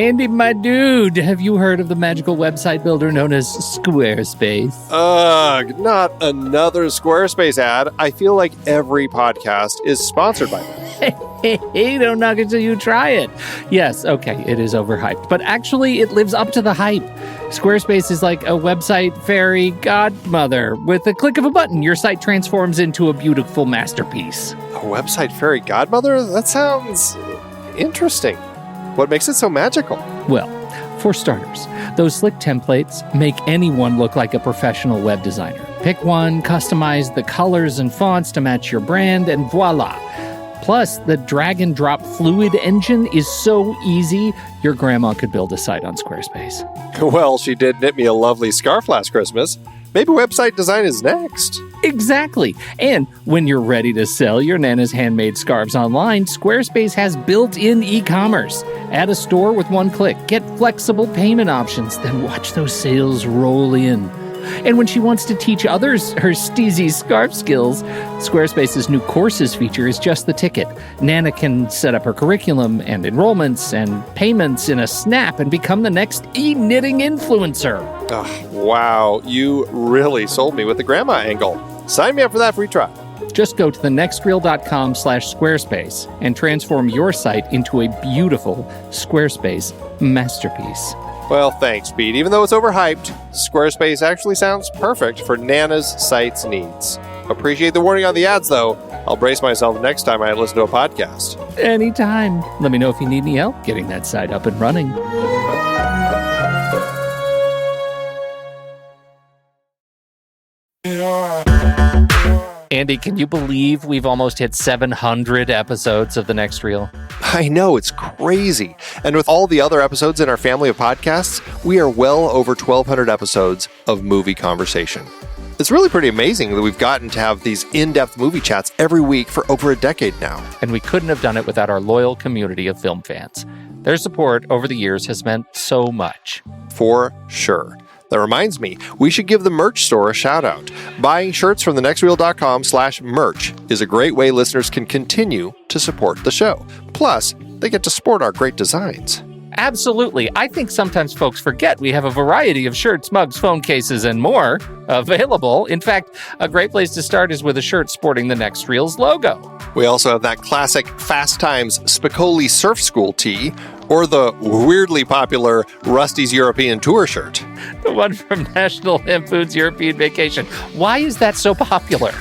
Andy, my dude, have you heard of the magical website builder known as Squarespace? Ugh, not another Squarespace ad. I feel like every podcast is sponsored by them. Hey, don't knock it till you try it. Yes, okay, it is overhyped, but actually it lives up to the hype. Squarespace is like a website fairy godmother. With a click of a button, your site transforms into a beautiful masterpiece. A website fairy godmother? That sounds interesting. What makes it so magical? Well, for starters, those slick templates make anyone look like a professional web designer. Pick one, customize the colors and fonts to match your brand, and voila. Plus, the drag and drop fluid engine is so easy, your grandma could build a site on Squarespace. Well, she did knit me a lovely scarf last Christmas. Maybe website design is next. Exactly. And when you're ready to sell your Nana's handmade scarves online, Squarespace has built-in e-commerce. Add a store with one click. Get flexible payment options. Then watch those sales roll in. And when she wants to teach others her steezy scarf skills, Squarespace's new courses feature is just the ticket. Nana can set up her curriculum and enrollments and payments in a snap and become the next e-knitting influencer. Oh, wow, you really sold me with the grandma angle. Sign me up for that free trial. Just go to thenextreel.com/Squarespace and transform your site into a beautiful Squarespace masterpiece. Well, thanks, Pete. Even though it's overhyped, Squarespace actually sounds perfect for Nana's site's needs. Appreciate the warning on the ads, though. I'll brace myself next time I listen to a podcast. Anytime. Let me know if you need any help getting that site up and running. Andy, can you believe we've almost hit 700 episodes of The Next Reel? I know, it's crazy. And with all the other episodes in our family of podcasts, we are well over 1,200 episodes of movie conversation. It's really pretty amazing that we've gotten to have these in-depth movie chats every week for over a decade now. And we couldn't have done it without our loyal community of film fans. Their support over the years has meant so much. For sure. That reminds me, we should give the merch store a shout out. Buying shirts from thenextreel.com/merch is a great way listeners can continue to support the show. Plus, they get to sport our great designs. Absolutely. I think sometimes folks forget we have a variety of shirts, mugs, phone cases, and more available. In fact, a great place to start is with a shirt sporting the Next Reel's logo. We also have that classic Fast Times Spicoli Surf School tee, or the weirdly popular Rusty's European Tour shirt. The one from National Lampoon's European Vacation. Why is that so popular?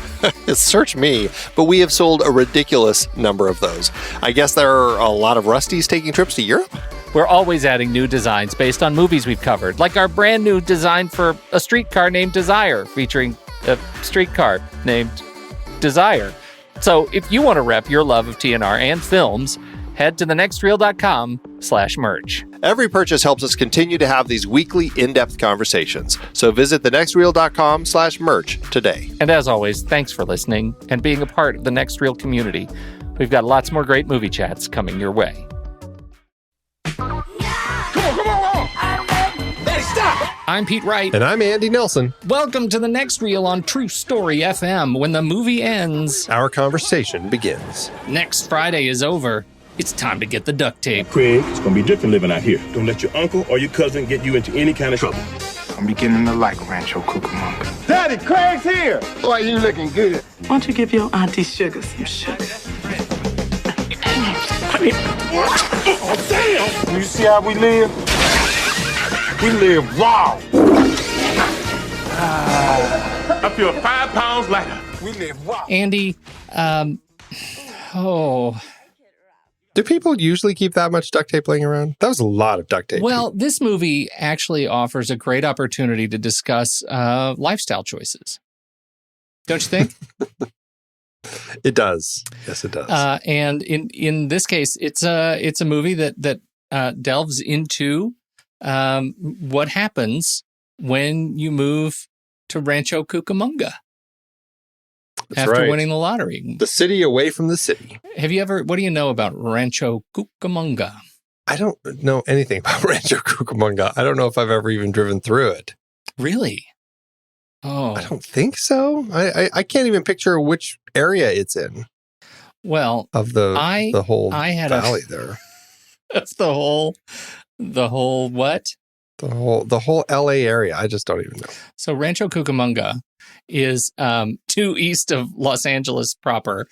Search me, but we have sold a ridiculous number of those. I guess there are a lot of Rustys taking trips to Europe? We're always adding new designs based on movies we've covered, like our brand new design for a streetcar named Desire, featuring a streetcar named Desire. So if you want to rep your love of TNR and films, head to thenextreel.com/merch. Every purchase helps us continue to have these weekly in-depth conversations. So visit thenextreel.com/merch today. And as always, thanks for listening and being a part of the Next Reel community. We've got lots more great movie chats coming your way. I'm Pete Wright. And I'm Andy Nelson. Welcome to the Next Reel on True Story FM. When the movie ends, our conversation begins. Next Friday is over. It's time to get the duct tape. Craig, it's gonna be different living out here. Don't let your uncle or your cousin get you into any kind of trouble. I'm beginning to like Rancho Cucamonga. Daddy, Craig's here! Boy, you looking good. Why don't you give your auntie Sugar some sugar? Oh, damn! You see how we live? We live raw. I feel 5 pounds lighter. We live raw. Andy, Do people usually keep that much duct tape laying around? That was a lot of duct tape. Well, this movie actually offers a great opportunity to discuss lifestyle choices. Don't you think? It does. Yes, it does. And in this case, it's a movie that delves into what happens when you move to Rancho Cucamonga after winning the lottery. The city away from the city. What do you know about Rancho Cucamonga? I don't know anything about Rancho Cucamonga. I don't know if I've ever even driven through it. Really? Oh. I don't think so. I can't even picture which area it's in. Well, of the whole valley there. That's the whole what? The whole LA area. I just don't even know. So Rancho Cucamonga is due east of Los Angeles proper.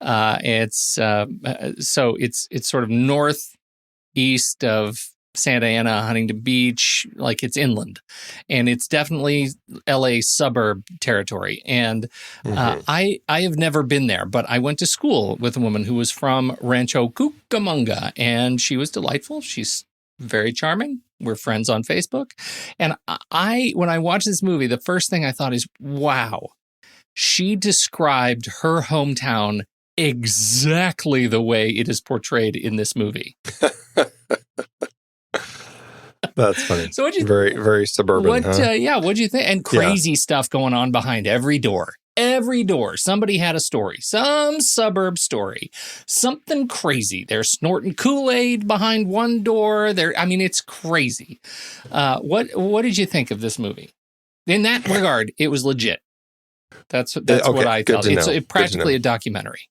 It's sort of northeast of Santa Ana, Huntington Beach, like it's inland, and it's definitely LA suburb territory. And I have never been there, but I went to school with a woman who was from Rancho Cucamonga, and she was delightful. She's very charming. We're friends on Facebook. And when I watched this movie, the first thing I thought is, wow, she described her hometown exactly the way it is portrayed in this movie. That's funny. So what'd you very, very suburban. What'd you think? And crazy stuff going on behind every door. Every door, somebody had a story, some suburb story, something crazy. They're snorting Kool-Aid behind one door. It's crazy. What did you think of this movie? In that regard, it was legit. That's what I felt. It's practically a documentary.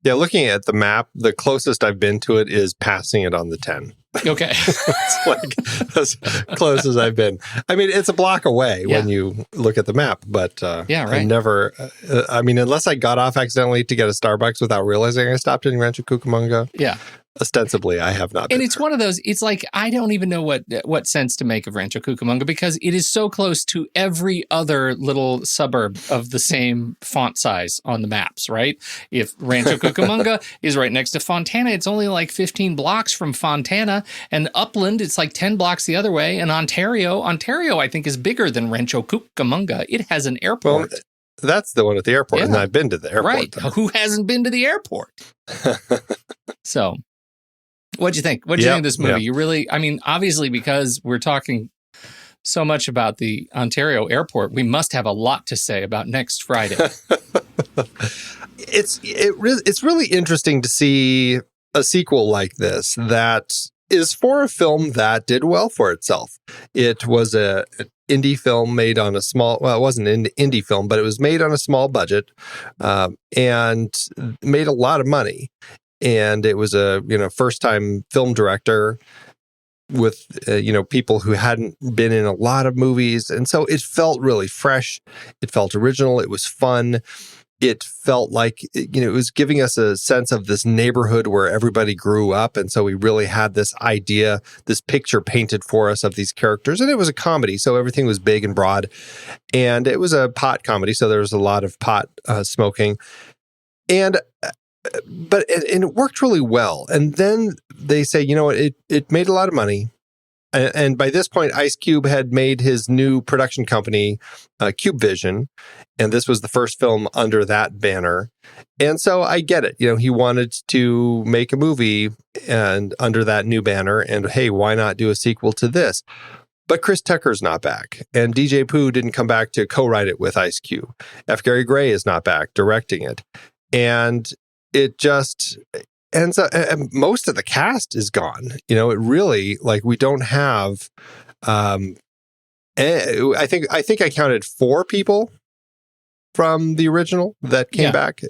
Yeah, looking at the map, the closest I've been to it is passing it on the 10. Okay. It's like as close as I've been. I mean, it's a block away when you look at the map, but right. I never, unless I got off accidentally to get a Starbucks without realizing I stopped in Rancho Cucamonga. Yeah. Ostensibly, I have not been. And it's one of those, it's like, I don't even know what sense to make of Rancho Cucamonga because it is so close to every other little suburb of the same font size on the maps, right? If Rancho Cucamonga is right next to Fontana, it's only like 15 blocks from Fontana, and Upland, it's like 10 blocks the other way, and Ontario, I think, is bigger than Rancho Cucamonga. It has an airport. Well, that's the one at the airport, and I've been to the airport. Right. Though. Who hasn't been to the airport? So... What'd you think? What'd you think of this movie? Yeah. You really, obviously, because we're talking so much about the Ontario airport, we must have a lot to say about next Friday. It's really interesting to see a sequel like this that is for a film that did well for itself. It was an indie film made on a small, well, it wasn't an indie film, but it was made on a small budget and made a lot of money. And it was a first-time film director with people who hadn't been in a lot of movies, and so it felt really fresh. It felt original. It was fun. It felt like it was giving us a sense of this neighborhood where everybody grew up, and so we really had this idea, this picture painted for us of these characters. And it was a comedy, so everything was big and broad, and it was a pot comedy, so there was a lot of pot smoking, and it worked really well. And then they say, it made a lot of money. And by this point, Ice Cube had made his new production company, CubeVision. And this was the first film under that banner. And so I get it. He wanted to make a movie and under that new banner. And hey, why not do a sequel to this? But Chris Tucker's not back. And DJ Pooh didn't come back to co-write it with Ice Cube. F. Gary Gray is not back directing it. And it just ends up, and most of the cast is gone. It really, we don't have, I think I counted 4 people from the original that came back.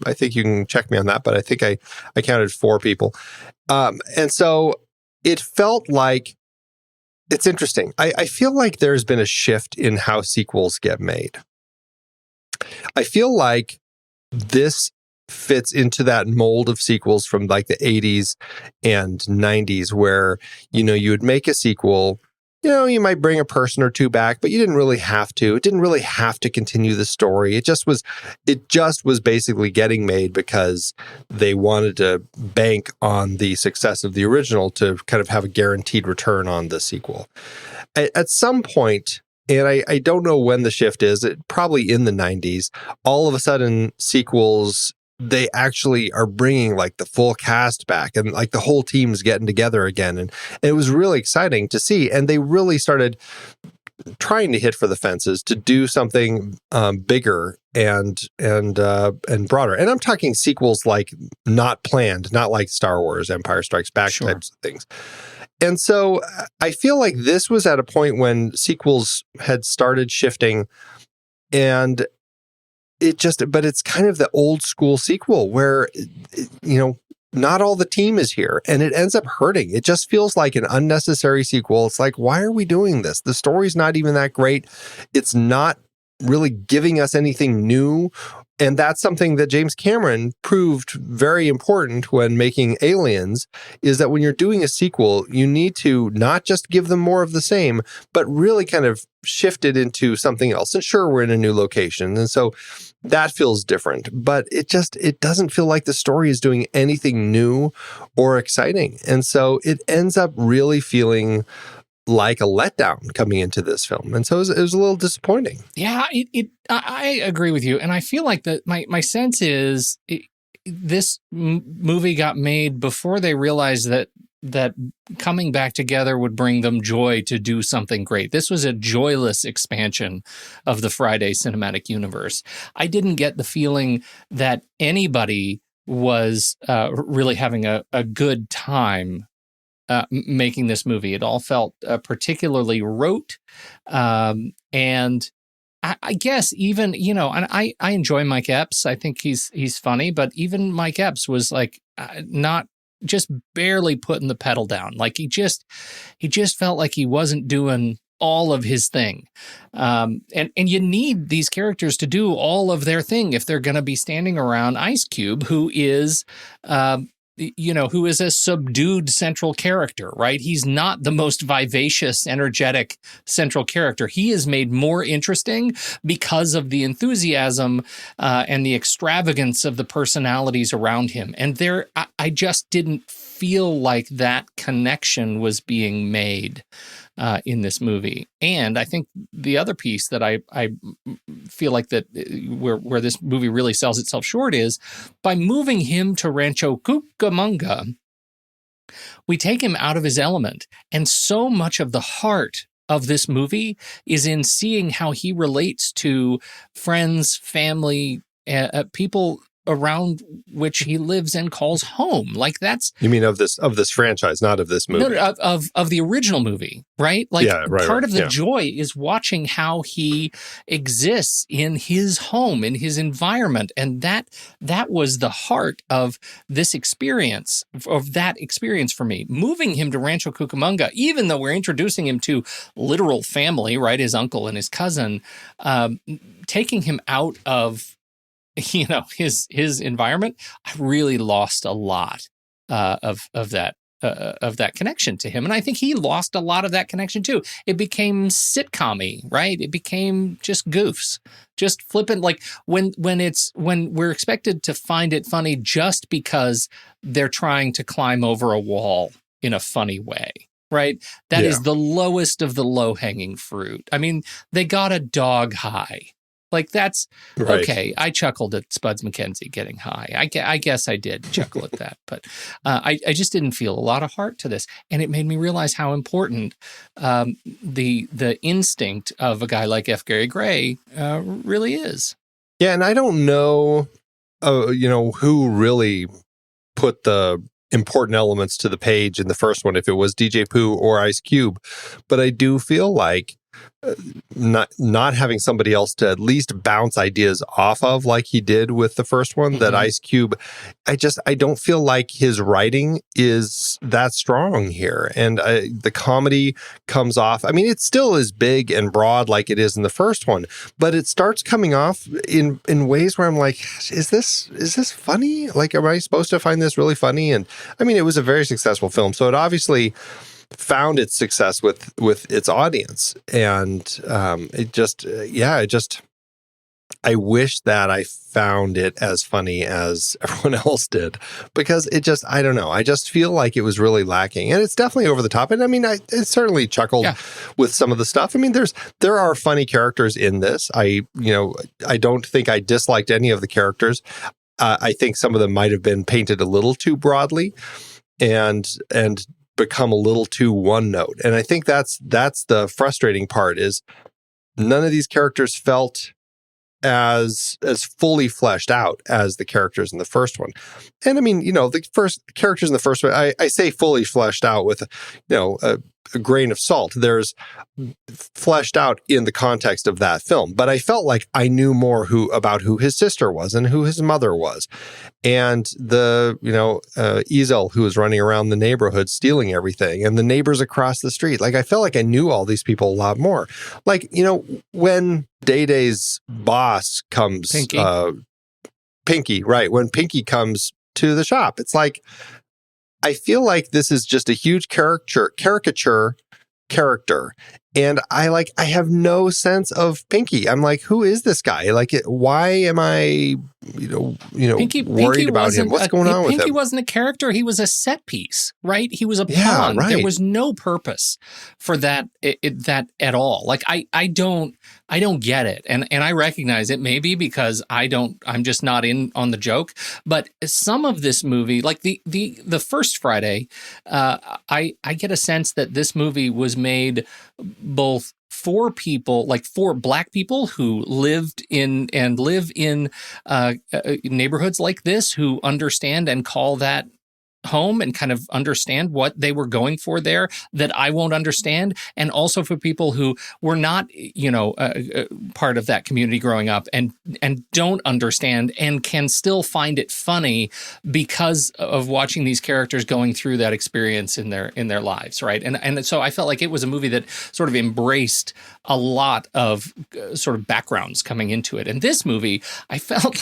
I think you can check me on that, but I think I counted 4 people. And so it felt like, it's interesting. I feel like there's been a shift in how sequels get made. I feel like this fits into that mold of sequels from like the 80s and 90s where, you would make a sequel, you might bring a person or two back, but you didn't really have to. It didn't really have to continue the story. It just was basically getting made because they wanted to bank on the success of the original to kind of have a guaranteed return on the sequel. At some point, and I don't know when the shift is, probably in the 90s, all of a sudden sequels, they actually are bringing like the full cast back and like the whole team's getting together again. And it was really exciting to see. And they really started trying to hit for the fences to do something bigger and broader. And I'm talking sequels like not planned, not like Star Wars, Empire Strikes Back types of things. And so I feel like this was at a point when sequels had started shifting, and but it's kind of the old school sequel where, not all the team is here, and it ends up hurting. It just feels like an unnecessary sequel. It's like, why are we doing this? The story's not even that great. It's not really giving us anything new. And that's something that James Cameron proved very important when making Aliens, is that when you're doing a sequel, you need to not just give them more of the same, but really kind of shift it into something else. And sure, we're in a new location, and so that feels different, but it doesn't feel like the story is doing anything new or exciting. And so it ends up really feeling like a letdown coming into this film. And so it was a little disappointing. Yeah, I agree with you. And I feel like that my sense is this movie got made before they realized that coming back together would bring them joy to do something great. This was a joyless expansion of the Friday cinematic universe. I didn't get the feeling that anybody was really having a good time making this movie. It all felt particularly rote. And I guess even, and I enjoy Mike Epps. I think he's funny, but even Mike Epps was like not just barely putting the pedal down. Like he just felt like he wasn't doing all of his thing. And you need these characters to do all of their thing if they're going to be standing around Ice Cube, who is a subdued central character, right? He's not the most vivacious, energetic central character. He is made more interesting because of the enthusiasm and the extravagance of the personalities around him. And I just didn't feel like that connection was being made in this movie. And I think the other piece that I feel like that where this movie really sells itself short is by moving him to Rancho Cucamonga, we take him out of his element. And so much of the heart of this movie is in seeing how he relates to friends, family, people around which he lives and calls home. Like that's... You mean of this franchise, not of this movie? No, of the original movie, right? Like part of the yeah. joy is watching how he exists in his home, in his environment. And that was the heart of this experience, of that experience for me. Moving him to Rancho Cucamonga, even though we're introducing him to literal family, right? His uncle and his cousin, taking him out of his environment, I really lost a lot of that connection to him, and I think he lost a lot of that connection too. It became sitcom-y, right? It became just goofs, just flippant. Like when we're expected to find it funny just because they're trying to climb over a wall in a funny way. Right? That is the lowest of the low-hanging fruit. I mean, they got a dog high. Like that's right. Okay. I chuckled at Spuds MacKenzie getting high. I guess I did chuckle at that, but I just didn't feel a lot of heart to this, and it made me realize how important the instinct of a guy like F. Gary Gray really is. Yeah, and I don't know, who really put the important elements to the page in the first one, if it was DJ Pooh or Ice Cube, but I do feel like not having somebody else to at least bounce ideas off of like he did with the first one, that Ice Cube, I don't feel like his writing is that strong here. And the comedy comes off. I mean, it still is big and broad like it is in the first one, but it starts coming off in ways where I'm like, is this funny? Like, am I supposed to find this really funny? And I mean, it was a very successful film, so it obviously found its success with its audience, and I wish that I found it as funny as everyone else did, because I don't know, I just feel like it was really lacking, and it's definitely over the top. And I mean, I certainly chuckled with some of the stuff. I mean, there are funny characters in this. I don't think I disliked any of the characters. I think some of them might have been painted a little too broadly and become a little too one note. And I think that's the frustrating part, is none of these characters felt as fully fleshed out as the characters in the first one. And I mean, the first characters in the first one, I say fully fleshed out with, a grain of salt. There's fleshed out in the context of that film. But I felt like I knew more about who his sister was and who his mother was. And the, Ezel, who was running around the neighborhood stealing everything, and the neighbors across the street. Like, I felt like I knew all these people a lot more. Like, when Day Day's boss comes, Pinky, right? When Pinky comes to the shop, it's like, I feel like this is just a huge caricature character. And I have no sense of Pinky. I'm like, who is this guy? Like, why am I, worried about him? What's going on with him? Pinky wasn't a character. He was a set piece, right? He was a pawn. Right. There was no purpose for that at all. Like, I don't get it. And I recognize it maybe because I'm just not in on the joke. But some of this movie, like the first Friday, I get a sense that this movie was made both for people, like for Black people who live in neighborhoods like this, who understand and call that home and kind of understand what they were going for there that I won't understand, and also for people who were not, part of that community growing up and don't understand and can still find it funny because of watching these characters going through that experience in their lives, right? And so I felt like it was a movie that sort of embraced a lot of sort of backgrounds coming into it. And this movie, I felt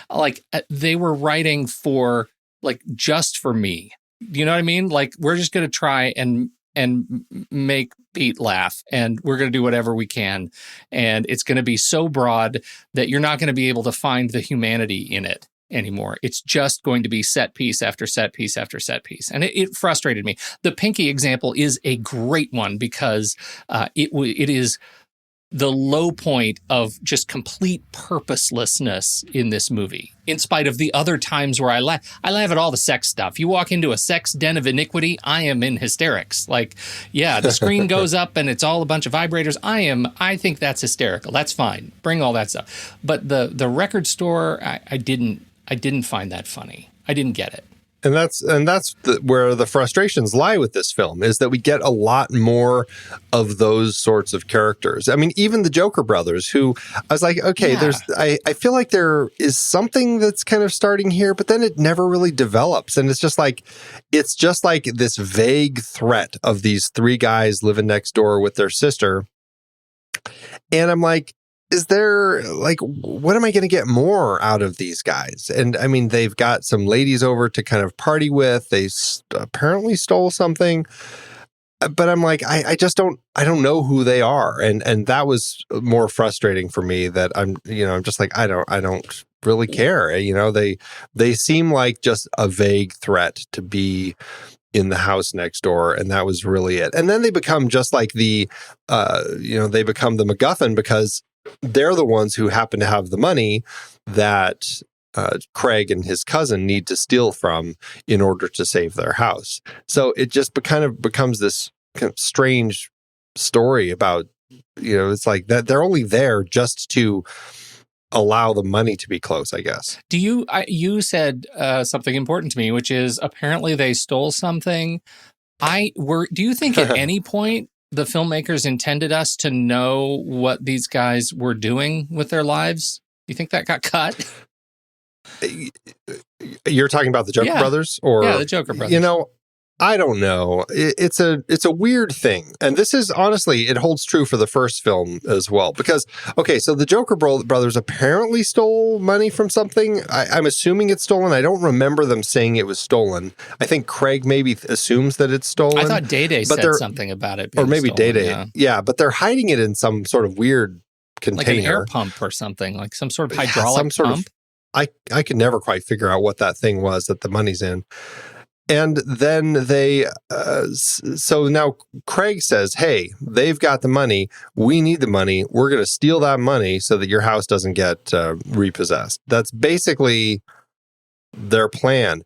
like they were writing for, like, just for me. You know what I mean? Like, we're just going to try and make Pete laugh, and we're going to do whatever we can. And it's going to be so broad that you're not going to be able to find the humanity in it anymore. It's just going to be set piece after set piece after set piece. And it frustrated me. The Pinky example is a great one because it is the low point of just complete purposelessness in this movie, in spite of the other times where I laugh at all the sex stuff. You walk into a sex den of iniquity, I am in hysterics. Like, yeah, the screen goes up and it's all a bunch of vibrators. I think that's hysterical. That's fine. Bring all that stuff. But the record store, I didn't find that funny. I didn't get it. And that's where the frustrations lie with this film, is that we get a lot more of those sorts of characters. I mean, even the Joker brothers, who I was like, okay, I feel like there is something that's kind of starting here, but then it never really develops. And it's just like this vague threat of these three guys living next door with their sister. And I'm like, is there, like, what am I going to get more out of these guys? And I mean, they've got some ladies over to kind of party with. They apparently stole something, but I'm like, I don't know who they are. And that was more frustrating for me, that I'm just like, I don't really care. They seem like just a vague threat to be in the house next door, and that was really it. And then they become just like they become the MacGuffin, because they're the ones who happen to have the money that Craig and his cousin need to steal from in order to save their house. So it just kind of becomes this kind of strange story about, it's like that they're only there just to allow the money to be close, I guess. You said something important to me, which is apparently they stole something. Do you think at any point the filmmakers intended us to know what these guys were doing with their lives? You think that got cut? You're talking about the Joker brothers? Yeah, the Joker brothers. I don't know. It's a weird thing. And this is, honestly, it holds true for the first film as well. Because, okay, so the Joker brothers apparently stole money from something. I'm assuming it's stolen. I don't remember them saying it was stolen. I think Craig maybe assumes that it's stolen. I thought Day said something about it being or maybe stolen, Day. Yeah, but they're hiding it in some sort of weird container. Like an air pump or something, like some sort of hydraulic pump. I could never quite figure out what that thing was that the money's in. And then so now Craig says, hey, they've got the money. We need the money. We're going to steal that money so that your house doesn't get repossessed. That's basically their plan.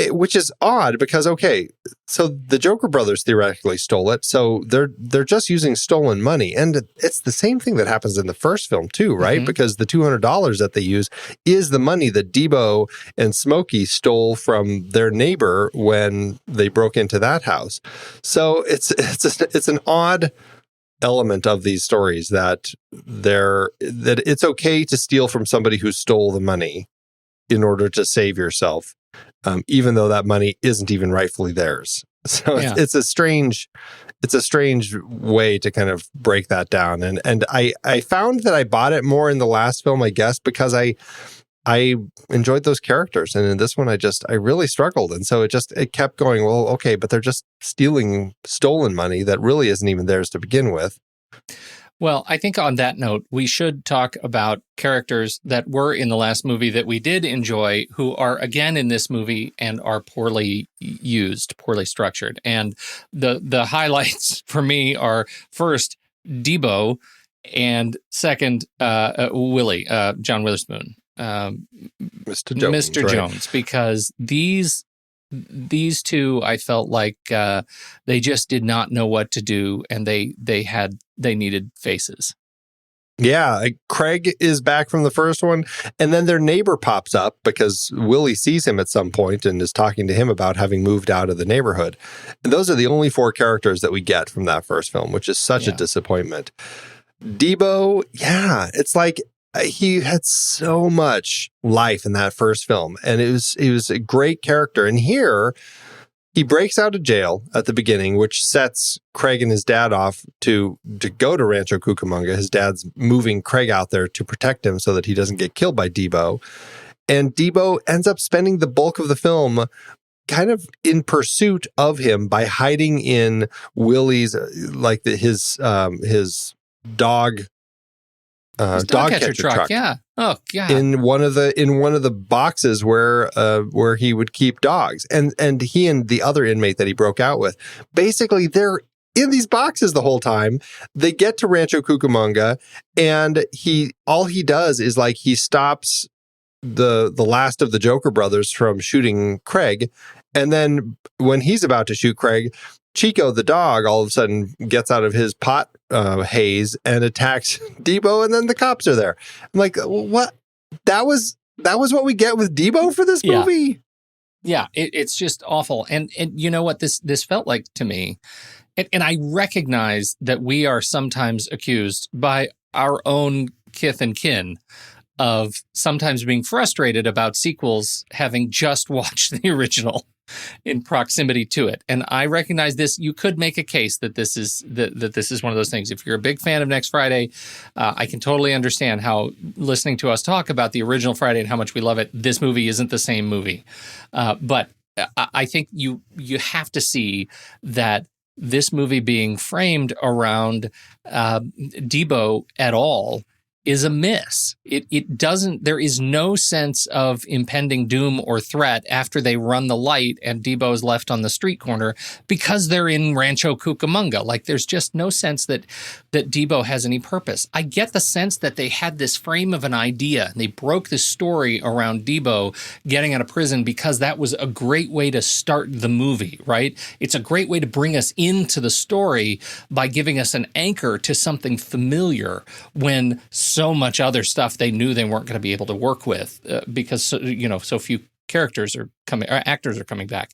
which is odd because, okay, so the Joker brothers theoretically stole it. So they're just using stolen money. And it's the same thing that happens in the first film too, right? Mm-hmm. Because the $200 that they use is the money that Debo and Smokey stole from their neighbor when they broke into that house. So it's an odd element of these stories that it's okay to steal from somebody who stole the money in order to save yourself. Even though that money isn't even rightfully theirs. So it's a strange way to kind of break that down. And I found that I bought it more in the last film, I guess, because I enjoyed those characters. And in this one, I really struggled. And so it kept going, well, okay, but they're just stealing stolen money that really isn't even theirs to begin with. Well, I think on that note, we should talk about characters that were in the last movie that we did enjoy, who are again in this movie and are poorly used, poorly structured. And the highlights for me are first, Debo, and second, Willie, John Witherspoon. Mr. Jones. Mr. Right. Jones, because these two, I felt like they just did not know what to do, and they needed faces. Yeah, Craig is back from the first one, and then their neighbor pops up because Willie sees him at some point and is talking to him about having moved out of the neighborhood. And those are the only 4 characters that we get from that first film, which is such a disappointment. Debo, it's like he had so much life in that first film, and he was a great character. And here, he breaks out of jail at the beginning, which sets Craig and his dad off to go to Rancho Cucamonga. His dad's moving Craig out there to protect him so that he doesn't get killed by Debo. And Debo ends up spending the bulk of the film kind of in pursuit of him by hiding in Willie's, his dog catcher truck. Yeah. Oh God. In one of the boxes where he would keep dogs, and he and the other inmate that he broke out with, basically they're in these boxes the whole time. They get to Rancho Cucamonga, and all he does is he stops the last of the Joker brothers from shooting Craig, and then when he's about to shoot Craig, Chico, the dog, all of a sudden gets out of his pot haze and attacks Debo, and then the cops are there. I'm like, what? That was what we get with Debo for this movie? Yeah, it's just awful. And you know what this felt like to me? And I recognize that we are sometimes accused by our own kith and kin of sometimes being frustrated about sequels having just watched the original in proximity to it. And I recognize this. You could make a case that this is one of those things. If you're a big fan of Next Friday, I can totally understand how listening to us talk about the original Friday and how much we love it, this movie isn't the same movie. But I think you have to see that this movie being framed around Debo at all is a miss. It doesn't, there is no sense of impending doom or threat after they run the light and Debo's left on the street corner because they're in Rancho Cucamonga. There's just no sense that Debo has any purpose. I get the sense that they had this frame of an idea and they broke this story around Debo getting out of prison because that was a great way to start the movie, right? It's a great way to bring us into the story by giving us an anchor to something familiar when so much other stuff they knew they weren't going to be able to work with because so few actors are coming back.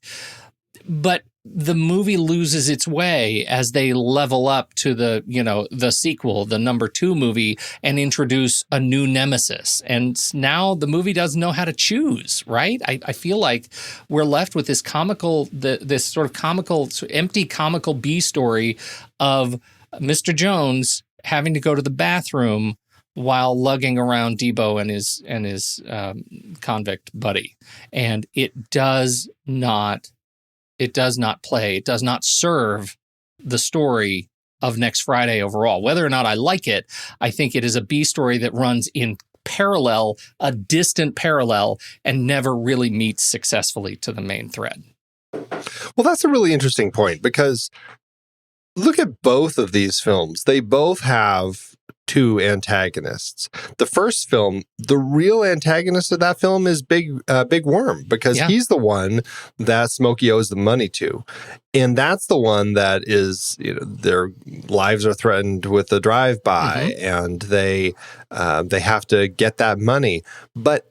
But the movie loses its way as they level up to the sequel, the number 2 movie, and introduce a new nemesis. And now the movie doesn't know how to choose, right? I feel like we're left with this this sort of comical, empty comical B story of Mr. Jones having to go to the bathroom while lugging around Debo and his convict buddy. And it does not play, it does not serve the story of Next Friday overall. Whether or not I like it, I think it is a B story that runs in parallel, a distant parallel, and never really meets successfully to the main thread. Well, that's a really interesting point because look at both of these films. They both have two antagonists. The first film, the real antagonist of that film is Big Worm, because he's the one that Smokey owes the money to. And that's the one that is, their lives are threatened with the drive-by, and they have to get that money. But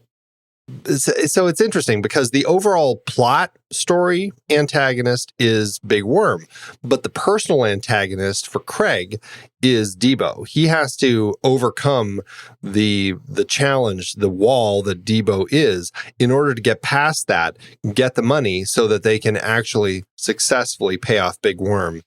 so it's interesting because the overall plot story antagonist is Big Worm, but the personal antagonist for Craig is Debo. He has to overcome the challenge, the wall that Debo is, in order to get past that, get the money so that they can actually successfully pay off Big Worm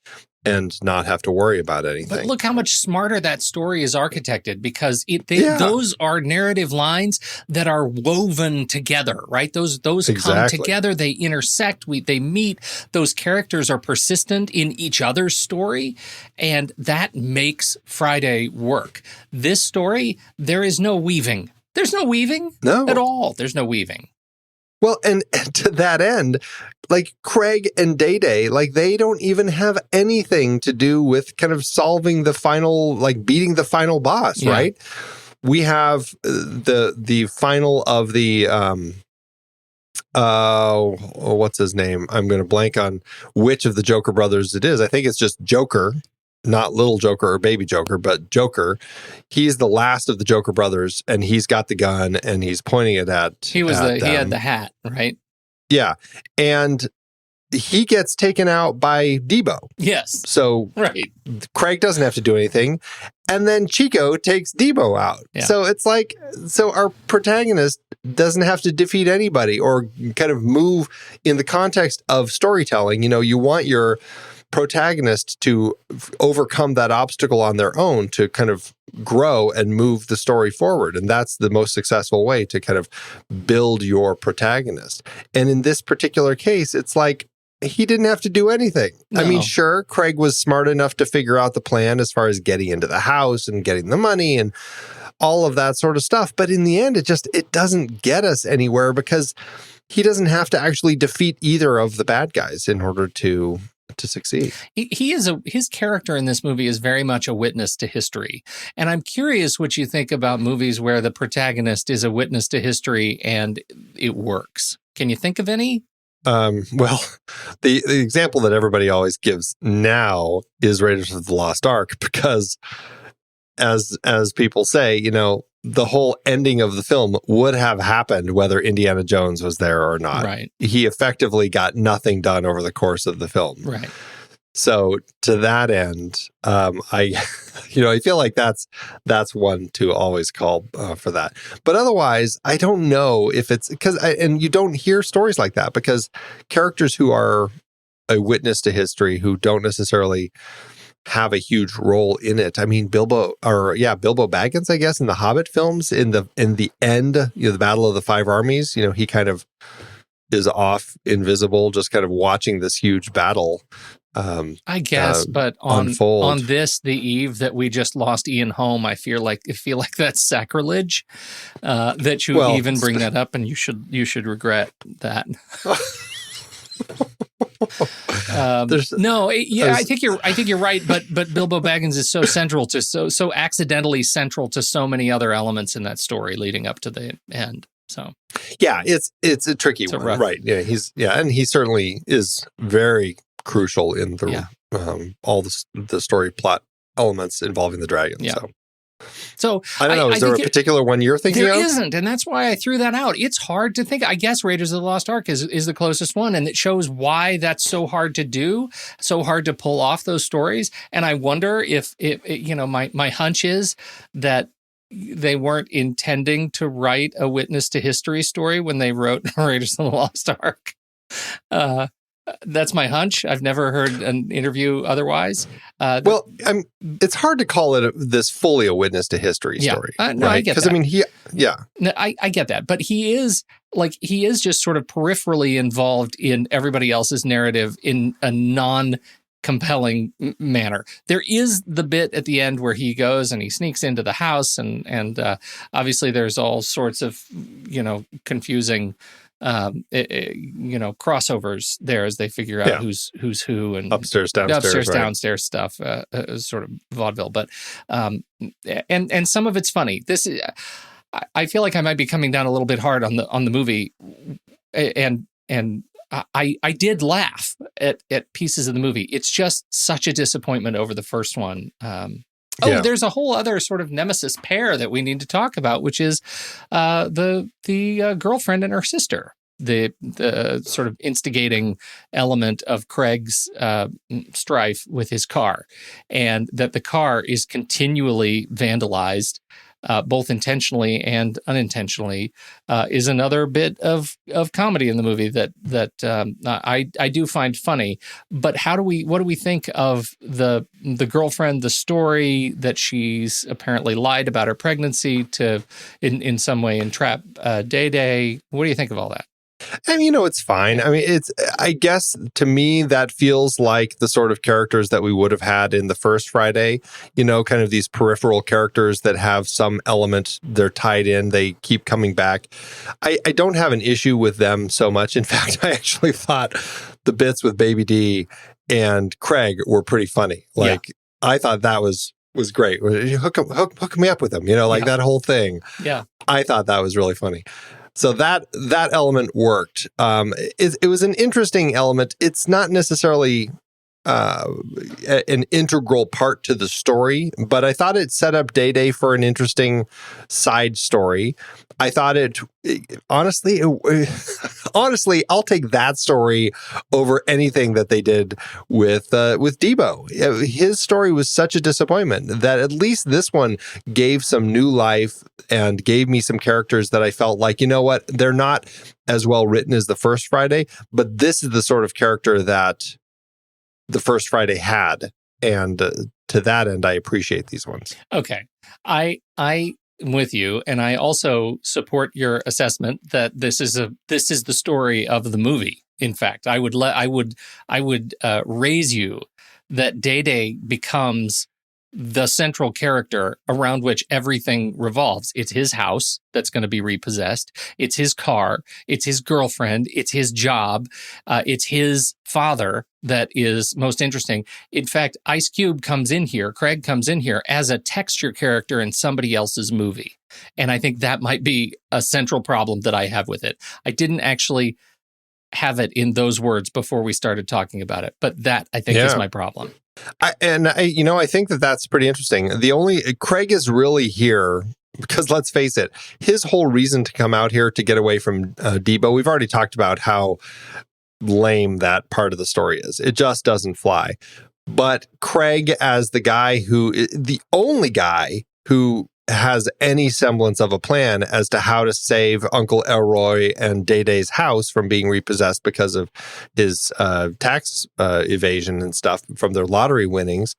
and not have to worry about anything. But look how much smarter that story is architected, because those are narrative lines that are woven together, right? Those come together, they intersect, they meet. Those characters are persistent in each other's story, and that makes Friday work. This story, there is no weaving. There's no weaving at all. There's no weaving. Well, and to that end, like Craig and Day-Day, like they don't even have anything to do with kind of solving the final, like beating the final boss, right? We have the final of the, what's his name? I'm going to blank on which of the Joker brothers it is. I think it's just Joker. Not Little Joker or Baby Joker, but Joker. He's the last of the Joker brothers, and he's got the gun, and he's pointing it at. He had the hat, right? Yeah, and he gets taken out by Debo. Yes. So Craig doesn't have to do anything, and then Chico takes Debo out. Yeah. So it's like, our protagonist doesn't have to defeat anybody or kind of move in the context of storytelling. You want your protagonist to overcome that obstacle on their own to kind of grow and move the story forward. And that's the most successful way to kind of build your protagonist. And in this particular case, it's like he didn't have to do anything. No. I mean, sure, Craig was smart enough to figure out the plan as far as getting into the house and getting the money and all of that sort of stuff. But in the end, it doesn't get us anywhere, because he doesn't have to actually defeat either of the bad guys in order to succeed. His character in this movie is very much a witness to history. And I'm curious what you think about movies where the protagonist is a witness to history and it works. Can you think of any? Well, the example that everybody always gives now is Raiders of the Lost Ark, because as people say, the whole ending of the film would have happened whether Indiana Jones was there or not. Right. He effectively got nothing done over the course of the film. Right. So to that end, I feel like that's one to always call for that. But otherwise, I don't know if it's and you don't hear stories like that, because characters who are a witness to history, who don't necessarily have a huge role in it. I mean, Bilbo Baggins, I guess, in the Hobbit films, in the end, the Battle of the Five Armies, he kind of is off invisible, just kind of watching this huge battle. I guess, but on this, the eve that we just lost Ian Holm, I feel like that's sacrilege that you even bring that up, and you should regret that. I think you're right, but Bilbo Baggins is so central to so accidentally central to so many other elements in that story leading up to the end. So yeah, it's a tricky one, right? Yeah, and he certainly is very crucial in the all the story plot elements involving the dragon. Yeah. So I don't know. Is there a particular one you're thinking of? There isn't, and that's why I threw that out. It's hard to think. I guess Raiders of the Lost Ark is the closest one, and it shows why that's so hard to do, so hard to pull off those stories. And I wonder if my hunch is that they weren't intending to write a witness to history story when they wrote Raiders of the Lost Ark. That's my hunch. I've never heard an interview otherwise. It's hard to call it this fully a witness to history story. No, right? I get that. Because I mean, I get that, but he is just sort of peripherally involved in everybody else's narrative in a non-compelling manner. There is the bit at the end where he goes and he sneaks into the house, and obviously there's all sorts of confusing crossovers there as they figure out who's who and upstairs, downstairs, right? downstairs stuff, sort of vaudeville. But and some of it's funny. This is, I feel like I might be coming down a little bit hard on the movie, and I did laugh at pieces of the movie. It's just such a disappointment over the first one. There's a whole other sort of nemesis pair that we need to talk about, which is the girlfriend and her sister. The sort of instigating element of Craig's strife with his car, and that the car is continually vandalized, both intentionally and unintentionally, is another bit of comedy in the movie that I do find funny. But what do we think of the girlfriend, the story that she's apparently lied about her pregnancy to in some way entrap Day? What do you think of all that? And, it's fine. I mean, I guess to me, that feels like the sort of characters that we would have had in the first Friday, kind of these peripheral characters that have some element, they're tied in, they keep coming back. I don't have an issue with them so much. In fact, I actually thought the bits with Baby D and Craig were pretty funny. I thought that was great. Hook me up with them, that whole thing. Yeah. I thought that was really funny. So that element worked. It was an interesting element. It's not necessarily an integral part to the story, but I thought it set up Day for an interesting side story. I thought honestly, I'll take that story over anything that they did with Debo. His story was such a disappointment that at least this one gave some new life and gave me some characters that I felt like, they're not as well written as the first Friday, but this is the sort of character that the first Friday had. And to that end, I appreciate these ones. Okay. I am with you, and I also support your assessment that this is the story of the movie. In fact, I would raise you that Day becomes the central character around which everything revolves. It's his house that's going to be repossessed. It's his car. It's his girlfriend. It's his job. It's his father that is most interesting. In fact, Craig comes in here as a texture character in somebody else's movie. And I think that might be a central problem that I have with it. I didn't actually have it in those words before we started talking about it, but that I think is my problem. I think that's pretty interesting. Craig is really here because, let's face it, his whole reason to come out here to get away from Debo, we've already talked about how lame that part of the story is. It just doesn't fly. But Craig, as the only guy who has any semblance of a plan as to how to save Uncle Elroy and Day-Day's house from being repossessed because of his tax evasion and stuff from their lottery winnings,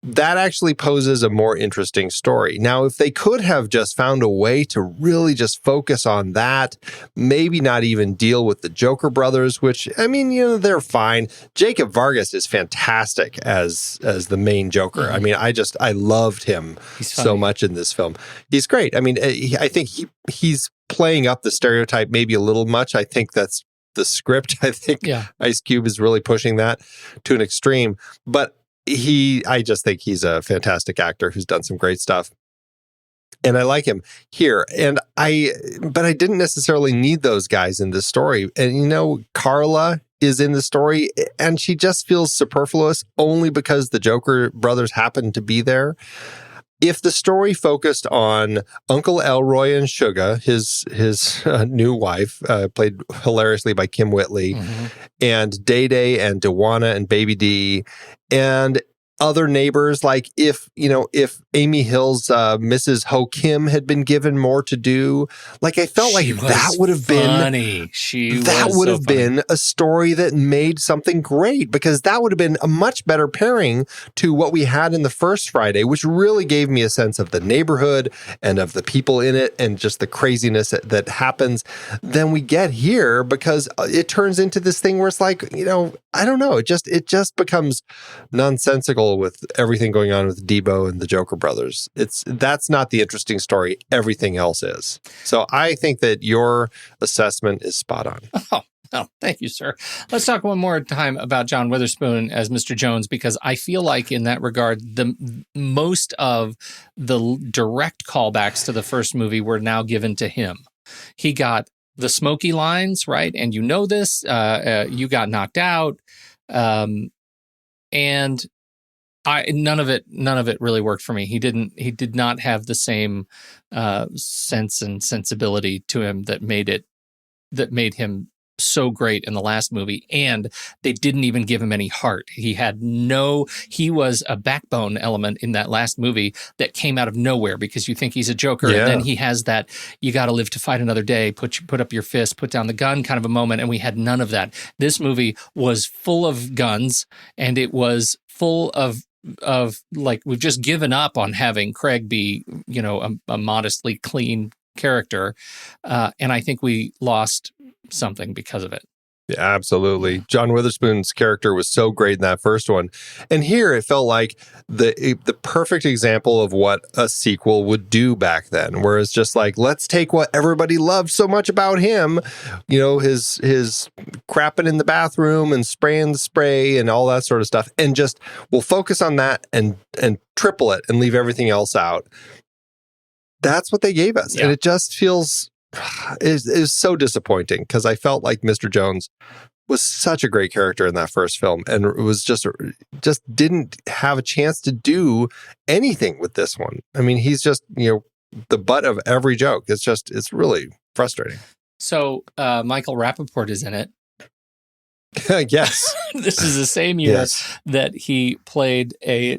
that actually poses a more interesting story. Now, if they could have just found a way to really just focus on that, maybe not even deal with the Joker brothers, which, they're fine. Jacob Vargas is fantastic as the main Joker. Mm-hmm. I loved him so much in this film. He's great. I think he's playing up the stereotype maybe a little much. I think that's the script. I think Ice Cube is really pushing that to an extreme, but I just think he's a fantastic actor who's done some great stuff. And I like him here. But I didn't necessarily need those guys in this story. And, Carla is in the story and she just feels superfluous only because the Joker brothers happen to be there. If the story focused on Uncle Elroy and Sugar, his new wife, played hilariously by Kim Whitley, mm-hmm. and Day and Dewana and Baby D, and other neighbors, like if Amy Hill's Mrs. Ho Kim had been given more to do, I felt like that would have been a story that made something great, because that would have been a much better pairing to what we had in the first Friday, which really gave me a sense of the neighborhood and of the people in it and just the craziness that happens than we get here, because it turns into this thing where it's like, I don't know, it just becomes nonsensical stressful with everything going on with Debo and the Joker brothers. That's not the interesting story. Everything else is. So I think that your assessment is spot on. Oh, thank you, sir. Let's talk one more time about John Witherspoon as Mr. Jones, because I feel like in that regard, most of the direct callbacks to the first movie were now given to him. He got the smoky lines, right? And you know this, you got knocked out. And none of it really worked for me. He did not have the same sense and sensibility to him that made him so great in the last movie, and they didn't even give him any heart. He was a backbone element in that last movie that came out of nowhere because you think he's a Joker, and then he has that you got to live to fight another day, put up your fist, put down the gun kind of a moment, and we had none of that. This movie was full of guns, and it was full of like, we've just given up on having Craig be, a modestly clean character, and I think we lost something because of it. Yeah, absolutely. John Witherspoon's character was so great in that first one. And here it felt like the perfect example of what a sequel would do back then, where it's just like, let's take what everybody loved so much about him, his crapping in the bathroom and spraying the spray and all that sort of stuff, and just we'll focus on that and triple it and leave everything else out. That's what they gave us. Yeah. And it just feels... is so disappointing because I felt like Mr. Jones was such a great character in that first film, and it was just didn't have a chance to do anything with this one. I mean, he's just the butt of every joke. It's really frustrating. So Michael Rappaport is in it. Yes. This is the same year that he played a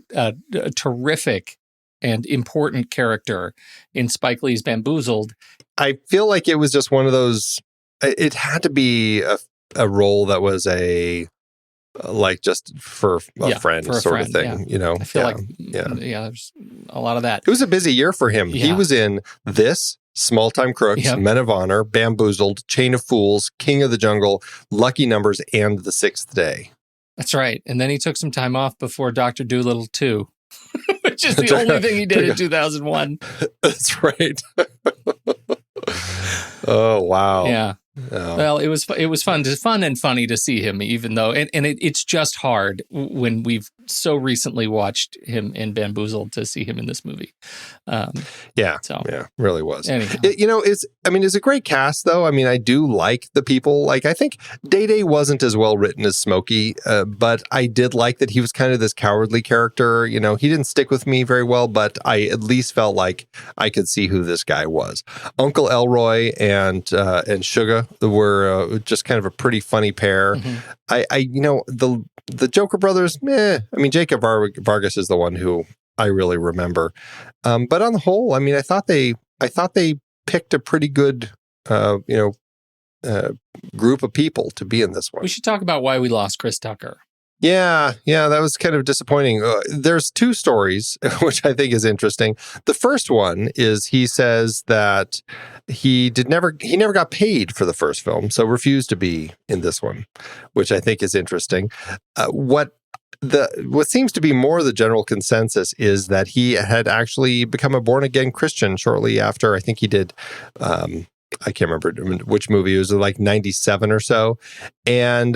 terrific and important character in Spike Lee's Bamboozled. I feel like it was just one of those, it had to be a role that was just for a friend sort of thing, I feel like, there's a lot of that. It was a busy year for him. Yeah. He was in this, Small Time Crooks, Men of Honor, Bamboozled, Chain of Fools, King of the Jungle, Lucky Numbers, and The Sixth Day. That's right. And then he took some time off before Dr. Dolittle 2. Which is the only thing he did in 2001. That's right. Oh, wow. Yeah. Oh. Well, it was fun and funny to see him, even though, and it's just hard when we've so recently watched him in Bamboozled to see him in this movie. Really was. Anyhow. It's a great cast, though. I mean, I do like the people. Like, I think Day wasn't as well written as Smokey, but I did like that he was kind of this cowardly character. He didn't stick with me very well, but I at least felt like I could see who this guy was. Uncle Elroy and Sugar were just kind of a pretty funny pair. Mm-hmm. The Joker brothers, I mean, Jacob Vargas is the one who I really remember. But on the whole, I mean, I thought they picked a pretty good, group of people to be in this one. We should talk about why we lost Chris Tucker. Yeah, that was kind of disappointing. There's two stories, which I think is interesting. The first one is he says that he never got paid for the first film, so refused to be in this one, which I think is interesting. What seems to be more the general consensus is that he had actually become a born-again Christian shortly after. I think he did... I can't remember which movie. It was like 97 or so. And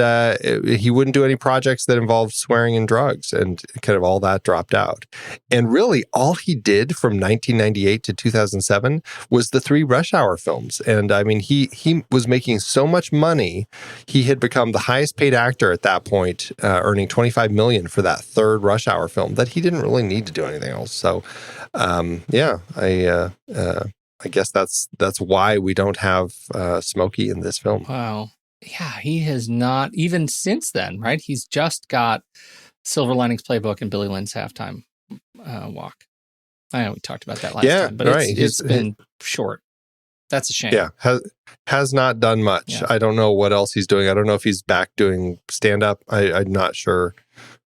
he wouldn't do any projects that involved swearing and drugs, and kind of all that dropped out. And really, all he did from 1998 to 2007 was the 3 Rush Hour films. And I mean, he was making so much money. He had become the highest paid actor at that point, earning $25 million for that 3rd Rush Hour film, that he didn't really need to do anything else. So, I guess that's why we don't have Smokey in this film. Wow. Yeah, he has not, even since then, right? He's just got Silver Linings Playbook and Billy Lynn's Halftime Walk. I know we talked about that last time, but it's been short. That's a shame. Yeah, has not done much. Yeah. I don't know what else he's doing. I don't know if he's back doing stand-up. I'm not sure.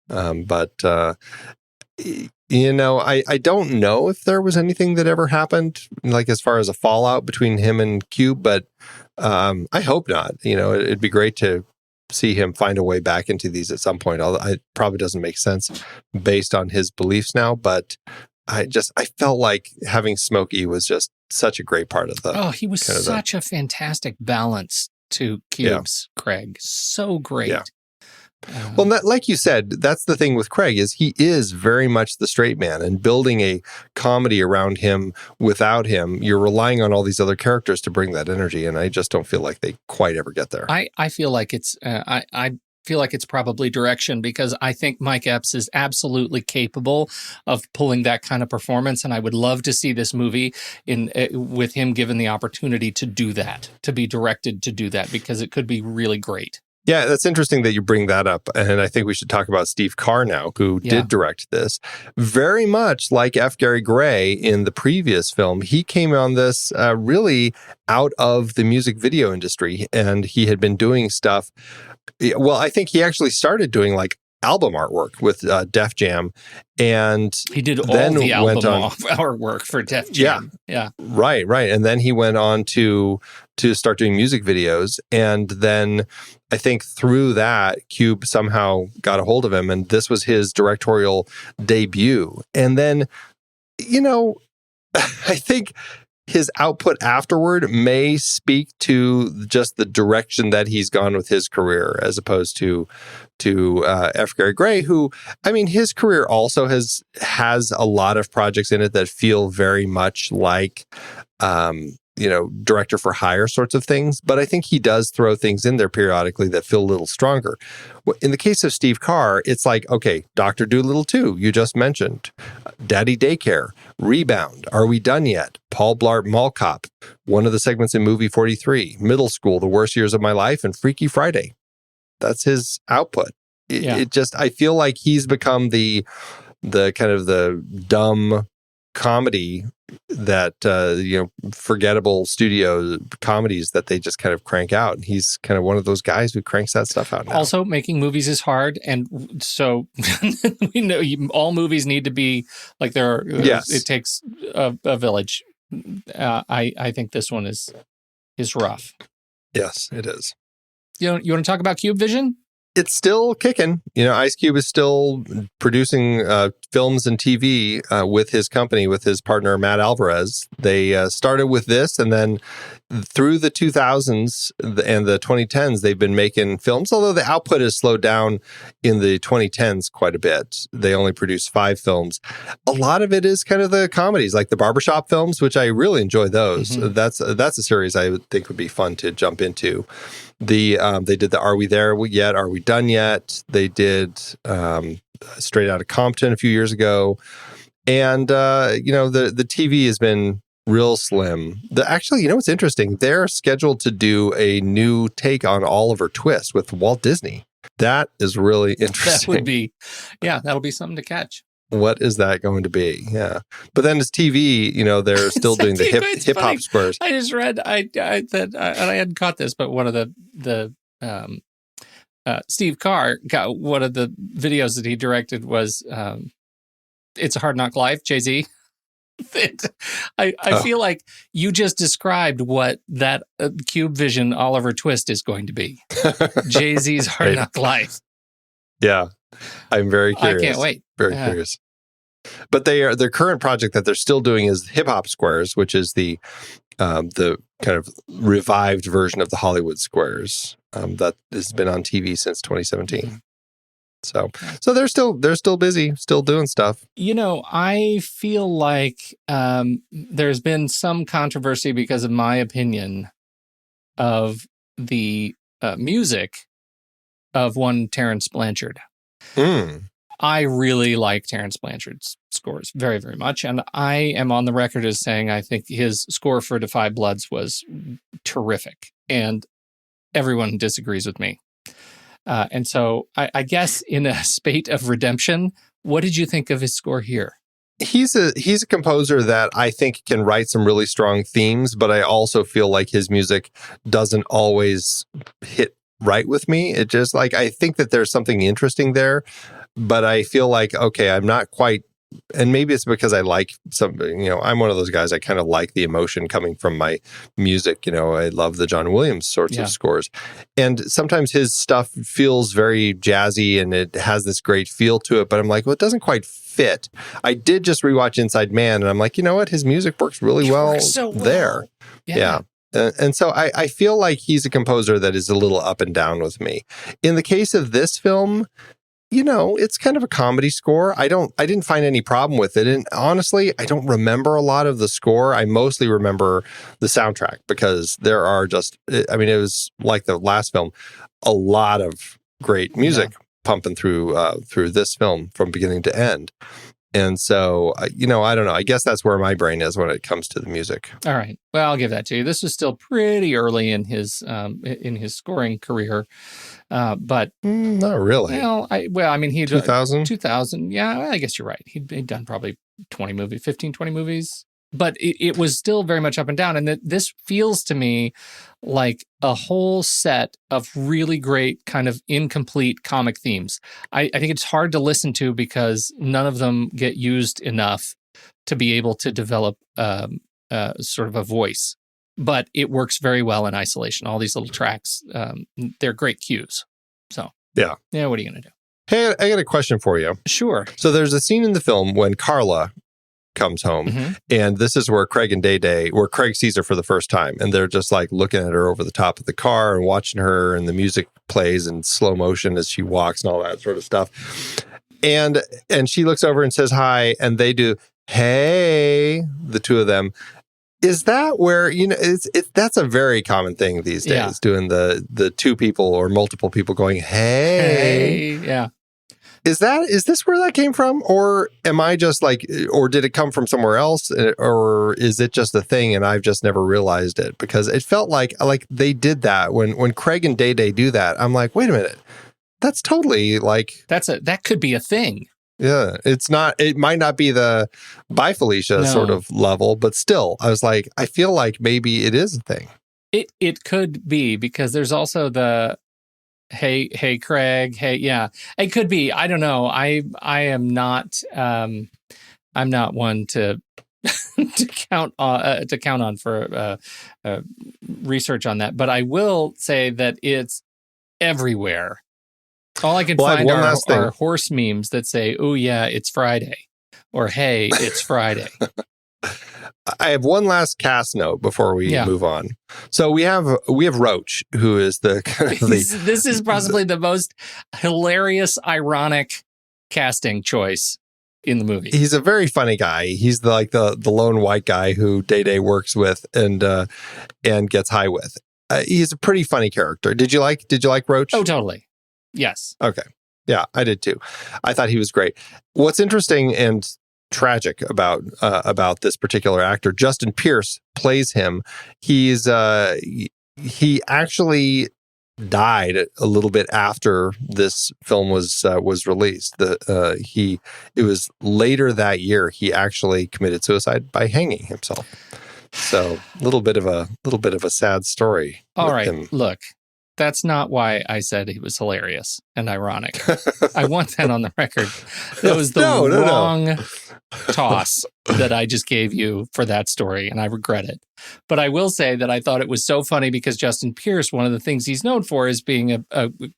I don't know if there was anything that ever happened, like as far as a fallout between him and Cube, but I hope not. It'd be great to see him find a way back into these at some point. Although it probably doesn't make sense based on his beliefs now, but I felt like having Smokey was just such a great part of the. Oh, he was such a fantastic balance to Cube's Craig. So great. Yeah. Well, like you said, that's the thing with Craig is he is very much the straight man, and building a comedy around him without him, you're relying on all these other characters to bring that energy, and I just don't feel like they quite ever get there. I feel like it's I feel like it's probably direction, because I think Mike Epps is absolutely capable of pulling that kind of performance, and I would love to see this movie with him given the opportunity to do that, to be directed to do that, because it could be really great. Yeah, that's interesting that you bring that up. And I think we should talk about Steve Carr now, who did direct this. Very much like F. Gary Gray in the previous film, he came on this really out of the music video industry. And he had been doing stuff. Well, I think he actually started doing like album artwork with Def Jam. And he did all the album artwork for Def Jam. Yeah. Right. And then he went on to start doing music videos. And then I think through that, Cube somehow got a hold of him, and this was his directorial debut. And then, I think his output afterward may speak to just the direction that he's gone with his career, as opposed to F. Gary Gray, who, I mean, his career also has a lot of projects in it that feel very much like, director for hire sorts of things. But I think he does throw things in there periodically that feel a little stronger. In the case of Steve Carr, it's like, okay, Dr. Dolittle 2, you just mentioned, Daddy Daycare, Rebound, Are We Done Yet? Paul Blart Mall Cop, one of the segments in Movie 43, Middle School, The Worst Years of My Life, and Freaky Friday. That's his output. It just, I feel like he's become the kind of the dumb comedy that forgettable studio comedies that they just kind of crank out, and he's kind of one of those guys who cranks that stuff out now. Also, making movies is hard, and so we know all movies need to be like it takes a village. I think this one is rough. Yes, it is. You want to talk about CubeVision? It's still kicking. Ice Cube is still producing films and TV with his company, with his partner, Matt Alvarez. They started with this, and then through the 2000s and the 2010s, they've been making films, although the output has slowed down in the 2010s quite a bit. They only produce 5 films. A lot of it is kind of the comedies, like the barbershop films, which I really enjoy those. Mm-hmm. That's a series I would think would be fun to jump into. They did the Are We There Yet? Are We Done Yet? They did Straight Outta Compton a few years ago. And, the TV has been real slim. Actually, what's interesting? They're scheduled to do a new take on Oliver Twist with Walt Disney. That is really interesting. That would be, that'll be something to catch. What is that going to be? Yeah. But then as TV, they're still doing the hip hop squares. I just read and I hadn't caught this, but one of the Steve Carr got one of the videos that he directed was It's a Hard Knock Life, Jay-Z. I feel like you just described what that CubeVision Oliver Twist is going to be. Jay-Z's Hard Knock Life. Yeah. I'm very curious. I can't wait. Very curious. But their current project that they're still doing is Hip Hop Squares, which is the kind of revived version of the Hollywood Squares that has been on TV since 2017. So they're still busy, still doing stuff. I feel like there's been some controversy because of my opinion of the music of one Terrence Blanchard. I really like Terrence Blanchard's scores very, very much. And I am on the record as saying I think his score for Defy Bloods was terrific. And everyone disagrees with me. And so I guess in a spate of redemption, what did you think of his score here? He's a composer that I think can write some really strong themes, but I also feel like his music doesn't always hit right with me. It just I think that there's something interesting there, but I feel like, okay, I'm not quite and maybe it's because I like some, I'm one of those guys, I kind of like the emotion coming from my music. I love the John Williams sorts of scores. And sometimes his stuff feels very jazzy and it has this great feel to it, but I'm like, well, it doesn't quite fit. I did just rewatch Inside Man, and I'm like, you know what? His music works really well there. Yeah. And so I feel like he's a composer that is a little up and down with me. In the case of this film, it's kind of a comedy score. I didn't find any problem with it. And honestly, I don't remember a lot of the score. I mostly remember the soundtrack because there are it was like the last film, a lot of great music pumping through this film from beginning to end. And so, I don't know. I guess that's where my brain is when it comes to the music. All right. Well, I'll give that to you. This was still pretty early in his scoring career, but not really. He 2000. 2000. Yeah, I guess you're right. He'd done probably 15, 20 movies, but it was still very much up and down. And this feels to me like a whole set of really great kind of incomplete comic themes. I think it's hard to listen to because none of them get used enough to be able to develop sort of a voice. But it works very well in isolation. All these little tracks, they're great cues. So, what are you going to do? Hey, I got a question for you. Sure. So there's a scene in the film when Carla comes home, and this is where Craig sees her for the first time, and they're just like looking at her over the top of the car and watching her, and the music plays in slow motion as she walks and all that sort of stuff. And she looks over and says hi, and they do, hey, the two of them. Is that where, that's a very common thing these days, doing the two people or multiple people going, hey. Yeah. Is this where that came from? Or am I just or did it come from somewhere else? Or is it just a thing and I've just never realized it? Because it felt like they did that when Craig and Day Day do that. I'm like, wait a minute. That's totally that could be a thing. Yeah, it might not be the Bye Felicia sort of level, but still, I was like, I feel like maybe it is a thing. It could be, because there's also the hey Craig, hey, yeah, it could be. I don't know. I am not I'm not one to count on for research on that, but I will say that it's everywhere. All I can find are horse memes that say, "Oh yeah, it's Friday," or "Hey, it's Friday." I have one last cast note before we move on. So we have Roach, who is the this is possibly the most hilarious, ironic casting choice in the movie. He's a very funny guy. He's the lone white guy who Day Day works with and gets high with. He's a pretty funny character. Did you like Roach? Oh, totally. Yes. Okay. Yeah, I did too. I thought he was great. What's interesting and tragic about this particular actor, Justin Pierce plays him. He actually died a little bit after this film was released. It was later that year he actually committed suicide by hanging himself. So a little bit of a sad story. All right, look. That's not why I said he was hilarious and ironic. I want that on the record. That was the wrong toss that I just gave you for that story, and I regret it. But I will say that I thought it was so funny because Justin Pierce, one of the things he's known for is being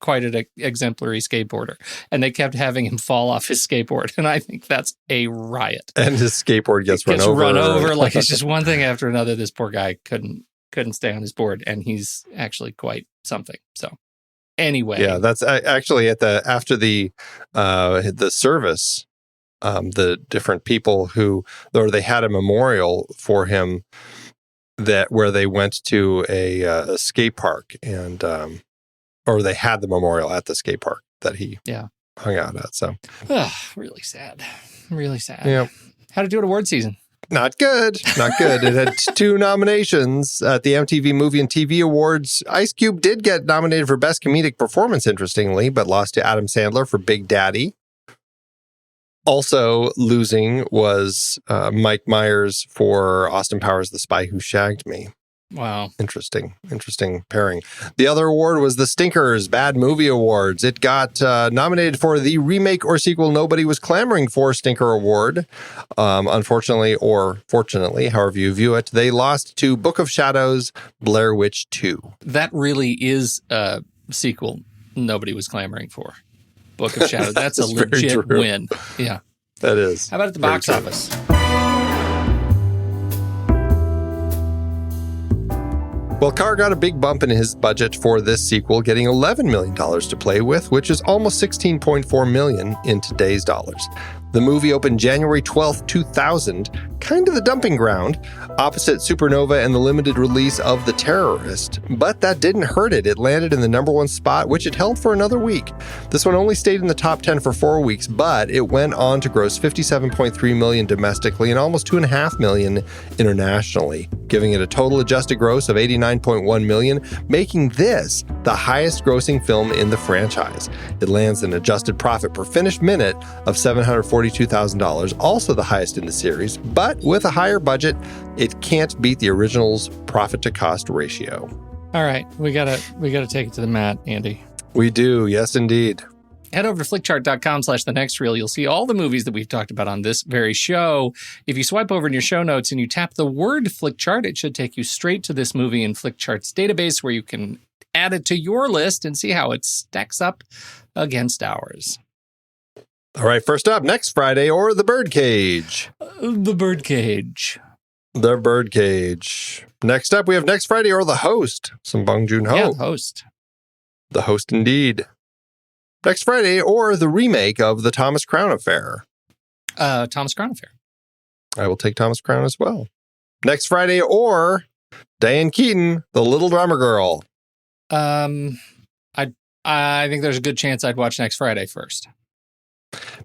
quite an exemplary skateboarder. And they kept having him fall off his skateboard, and I think that's a riot. And his skateboard gets run over. Like it's just one thing after another. This poor guy couldn't stay on his board, and he's actually quite something. So anyway, yeah, that's actually after the service, the different people they had a memorial for him where they went to a skate park and or they had the memorial at the skate park that he hung out at. So really sad. Yeah. How'd it do at award season? Not good. It had 2 nominations at the MTV Movie and TV Awards. Ice Cube did get nominated for Best Comedic Performance, interestingly, but lost to Adam Sandler for Big Daddy. Also losing was Mike Myers for Austin Powers, The Spy Who Shagged Me. Wow. Interesting pairing. The other award was the Stinkers Bad Movie Awards. It got nominated for the remake or sequel nobody was clamoring for Stinker Award. Unfortunately, or fortunately, however you view it, they lost to Book of Shadows, Blair Witch 2. That really is a sequel nobody was clamoring for. Book of Shadows. That's a legit win. Yeah. That is. How about at the box office? Well, Carr got a big bump in his budget for this sequel, getting $11 million to play with, which is almost $16.4 million in today's dollars. The movie opened January 12th, 2000, kind of the dumping ground, opposite Supernova and the limited release of The Terrorist. But that didn't hurt it. It landed in the #1 spot, which it held for another week. This one only stayed in the top 10 for 4 weeks, but it went on to gross $57.3 million domestically and almost $2.5 million internationally, giving it a total adjusted gross of $89.1 million, making this the highest grossing film in the franchise. It lands an adjusted profit per finished minute of $742,000, also the highest in the series, but with a higher budget, it can't beat the original's profit to cost ratio. All right, we gotta take it to the mat, Andy. We do, yes indeed. Head over to flickchart.com/thenextreel. You'll see all the movies that we've talked about on this very show. If you swipe over in your show notes and you tap the word Flickchart, it should take you straight to this movie in Flickchart's database where you can add it to your list and see how it stacks up against ours. All right, first up, Next Friday or The Birdcage. The Birdcage. The Birdcage. Next up, we have Next Friday or The Host. Some Bong Joon-ho. Yeah, The Host. The Host indeed. Next Friday or the remake of The Thomas Crown Affair. Thomas Crown Affair. I will take Thomas Crown as well. Next Friday or Diane Keaton, The Little Drummer Girl. I think there's a good chance I'd watch Next Friday first.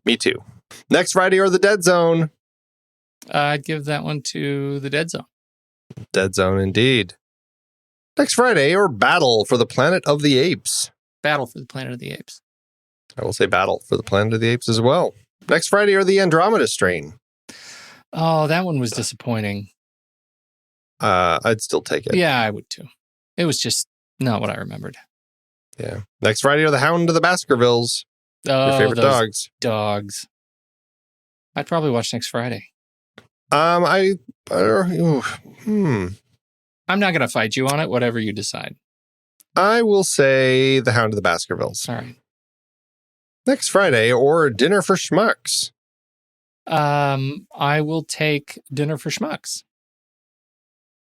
Me too. Next Friday or The Dead Zone. I'd give that one to The Dead Zone. Dead Zone indeed. Next Friday or Battle for the Planet of the Apes. Battle for the Planet of the Apes. I will say Battle for the Planet of the Apes as well. Next Friday or The Andromeda Strain. Oh, that one was disappointing. I'd still take it. Yeah, I would too. It was just not what I remembered. Yeah. Next Friday or The Hound of the Baskervilles. Oh, your favorite dogs. Dogs. I'd probably watch Next Friday. I'm not going to fight you on it, whatever you decide. I will say The Hound of the Baskervilles. All right. Next Friday or Dinner for Schmucks. I will take Dinner for Schmucks.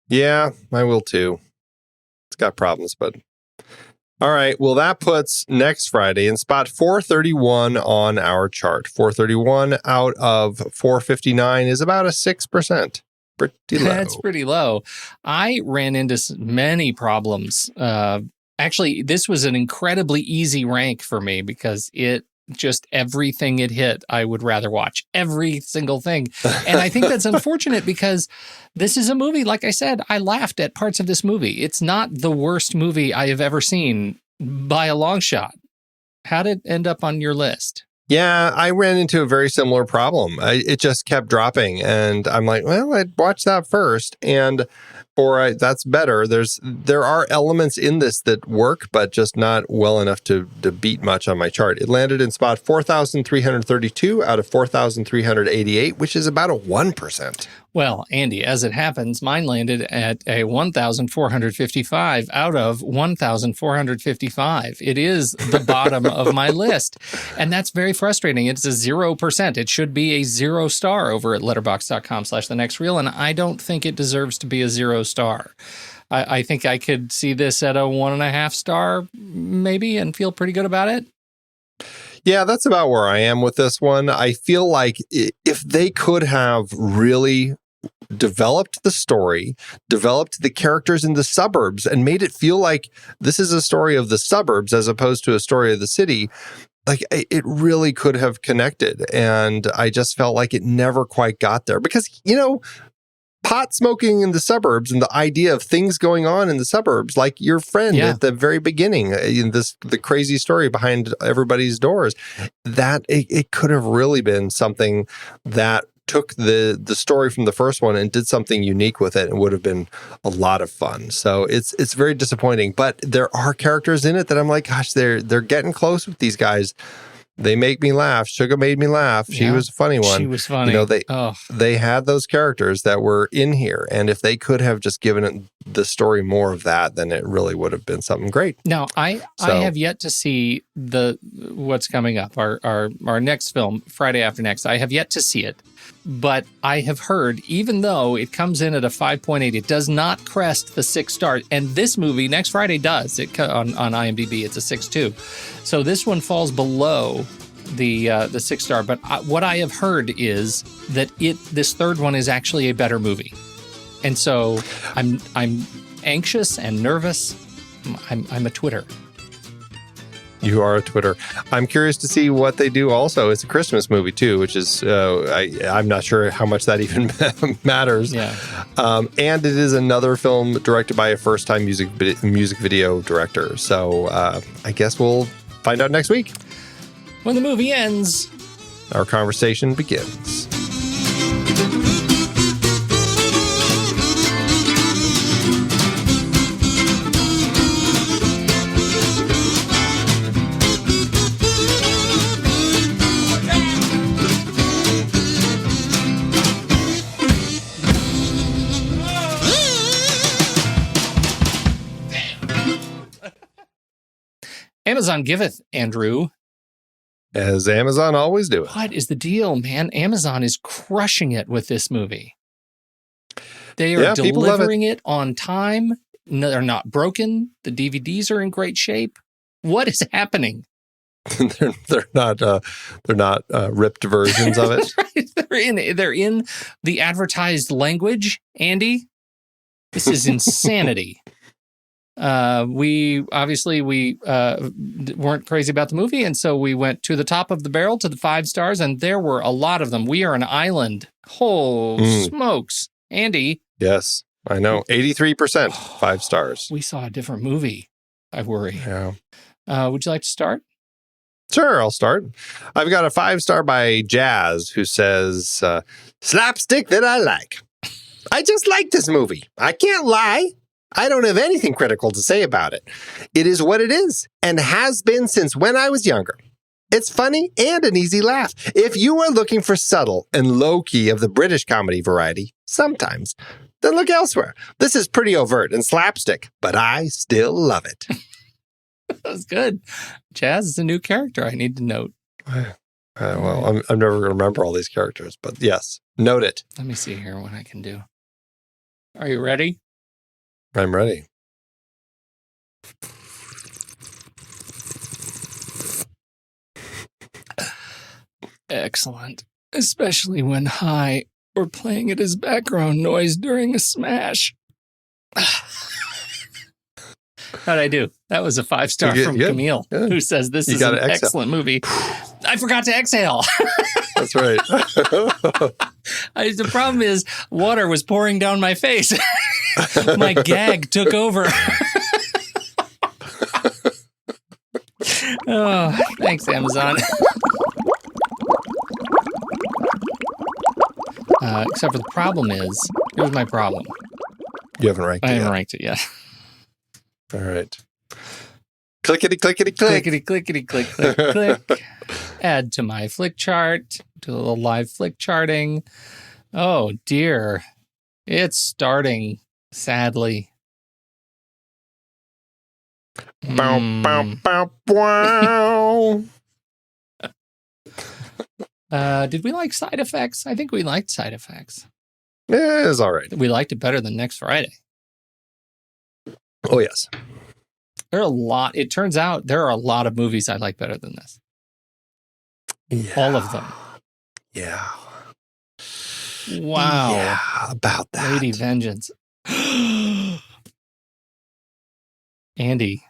Yeah, I will too. It's got problems, but... All right, well, that puts Next Friday in spot 431 on our chart. 431 out of 459 is about a 6%. Pretty low. That's pretty low. I ran into many problems. Actually, this was an incredibly easy rank for me because just everything it hit, I would rather watch. Every single thing. And I think that's unfortunate because this is a movie, like I said, I laughed at parts of this movie. It's not the worst movie I have ever seen by a long shot. How did it end up on your list? Yeah, I ran into a very similar problem. It just kept dropping. And I'm like, well, I'd watch that first. That's better. There are elements in this that work, but just not well enough to beat much on my chart. It landed in spot 4,332 out of 4,388, which is about a 1%. Well, Andy, as it happens, mine landed at a 1,455 out of 1,455. It is the bottom of my list. And that's very frustrating. It's a 0%. It should be a 0 star over at letterboxd.com/thenextreel. And I don't think it deserves to be a 0 star. I think I could see this at a 1.5 star maybe and feel pretty good about it. Yeah, that's about where I am with this one. I feel like if they could have really developed the story, developed the characters in the suburbs, and made it feel like this is a story of the suburbs as opposed to a story of the city, like it really could have connected. And I just felt like it never quite got there because, pot smoking in the suburbs and the idea of things going on in the suburbs, like your friend at the very beginning, the crazy story behind everybody's doors, that it could have really been something that took the story from the first one and did something unique with it, it would have been a lot of fun. So it's very disappointing. But there are characters in it that I'm like, gosh, they're getting close with these guys. They make me laugh. Suga made me laugh. She was a funny one. She was funny. They had those characters that were in here, and if they could have just given it the story more of that, then it really would have been something great. Now, I have yet to see what's coming up. Our next film, Friday After Next. I have yet to see it, but I have heard, even though it comes in at a 5.8, it does not crest the 6 stars. And this movie, Next Friday, does. On IMDb, it's a 6.2. So this one falls below the 6 star. But what I have heard is that this third one is actually a better movie. And so I'm anxious and nervous. I'm a Twitter. You are a Twitter. I'm curious to see what they do also. It's a Christmas movie too, which is, I'm not sure how much that even matters. Yeah. And it is another film directed by a first-time music video director. So I guess we'll find out next week. When the movie ends, our conversation begins. Amazon giveth, Andrew. As Amazon always do. What is the deal, man? Amazon is crushing it with this movie. They are delivering it on time. No, they're not broken. The DVDs are in great shape. What is happening? they're not ripped versions of it. Right. They're in the advertised language, Andy. This is insanity. We weren't crazy about the movie, and so we went to the top of the barrel to the 5 stars, and there were a lot of them. We are an island. Smokes. Andy. Yes, I know. 83%, 5 stars. We saw a different movie. I worry. Yeah. Would you like to start? Sure, I'll start. I've got a 5-star by Jazz, who says, slapstick that I like. I just like this movie. I can't lie. I don't have anything critical to say about it. It is what it is, and has been since when I was younger. It's funny and an easy laugh. If you are looking for subtle and low-key of the British comedy variety, sometimes, then look elsewhere. This is pretty overt and slapstick, but I still love it. That was good. Jazz is a new character I need to note. Well, I'm never going to remember all these characters, but yes, note it. Let me see here what I can do. Are you ready? I'm ready. Excellent. Especially when high or playing it as background noise during a smash. How'd I do? That was a 5-star from Camille, who says this is an excellent movie. I forgot to exhale. That's right. The problem is water was pouring down my face. My gag took over. Oh, thanks, Amazon. Except for the problem is, here's my problem. You haven't ranked it I yet. haven't ranked it yet. All right. Clickety, clickety, click. Clickety, clickety, click, click, click. Add to my flick chart. Do a little live flick charting. Oh, dear. It's starting, sadly. Bow, bow, bow, wow. Did we like Side Effects? I think we liked Side Effects. Yeah, it's all right. We liked it better than Next Friday. Oh, yes. It turns out there are a lot of movies I like better than this. Yeah. All of them. Yeah. Wow. Yeah, about that. Lady Vengeance. Andy.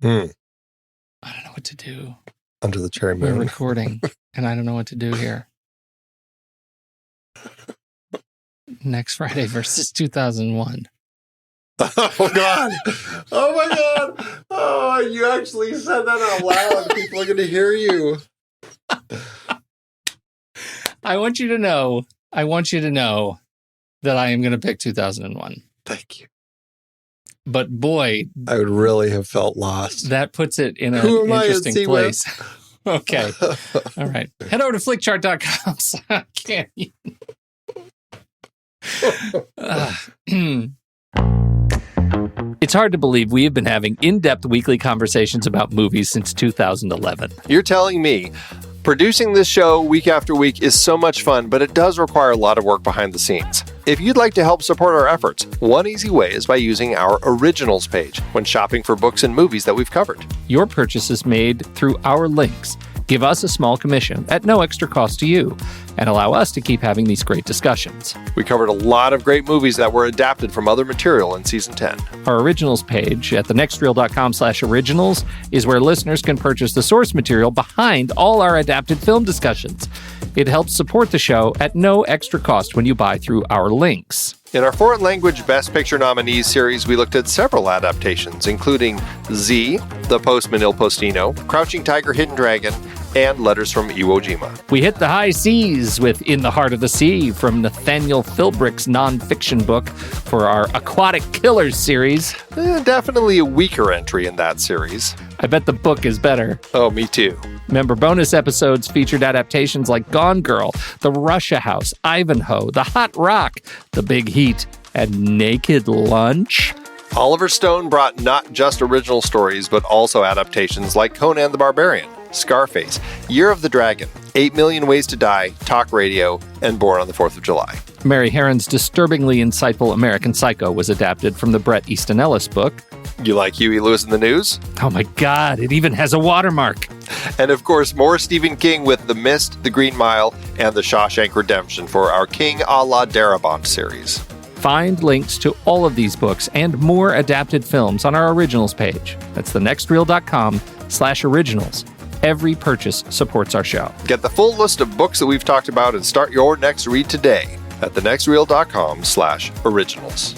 I don't know what to do. Under the cherry moon. We're recording, and I don't know what to do here. Next Friday versus 2001. Oh, God. Oh, my God. Oh, you actually said that out loud. People are going to hear you. I want you to know that I am going to pick 2001. Thank you. But boy, I would really have felt lost. that puts it in an interesting place. Okay. All right. Head over to flickchart.com. Can't you? It's hard to believe we have been having in-depth weekly conversations about movies since 2011. You're telling me producing this show week after week is so much fun, but it does require a lot of work behind the scenes. If you'd like to help support our efforts, one easy way is by using our Originals page when shopping for books and movies that we've covered. Your purchase is made through our links. Give us a small commission at no extra cost to you and allow us to keep having these great discussions. We covered a lot of great movies that were adapted from other material in Season 10. Our Originals page at thenextreel.com/originals is where listeners can purchase the source material behind all our adapted film discussions. It helps support the show at no extra cost when you buy through our links. In our foreign language Best Picture nominees series, we looked at several adaptations, including Z, The Postman Il Postino, Crouching Tiger, Hidden Dragon, and Letters from Iwo Jima. We hit the high seas with In the Heart of the Sea from Nathaniel Philbrick's nonfiction book for our Aquatic Killers series. Definitely a weaker entry in that series. I bet the book is better. Oh, me too. Member bonus episodes featured adaptations like Gone Girl, The Russia House, Ivanhoe, The Hot Rock, The Big Heat, and Naked Lunch. Oliver Stone brought not just original stories, but also adaptations like Conan the Barbarian, Scarface, Year of the Dragon, 8 Million Ways to Die, Talk Radio, and Born on the 4th of July. Mary Herron's disturbingly insightful American Psycho was adapted from the Bret Easton Ellis book. You like Huey Lewis in the News? Oh my God, it even has a watermark. And of course, more Stephen King with The Mist, The Green Mile, and The Shawshank Redemption for our King a la Darabont series. Find links to all of these books and more adapted films on our Originals page. That's thenextreel.com/originals. Every purchase supports our show. Get the full list of books that we've talked about and start your next read today at thenextreel.com/originals.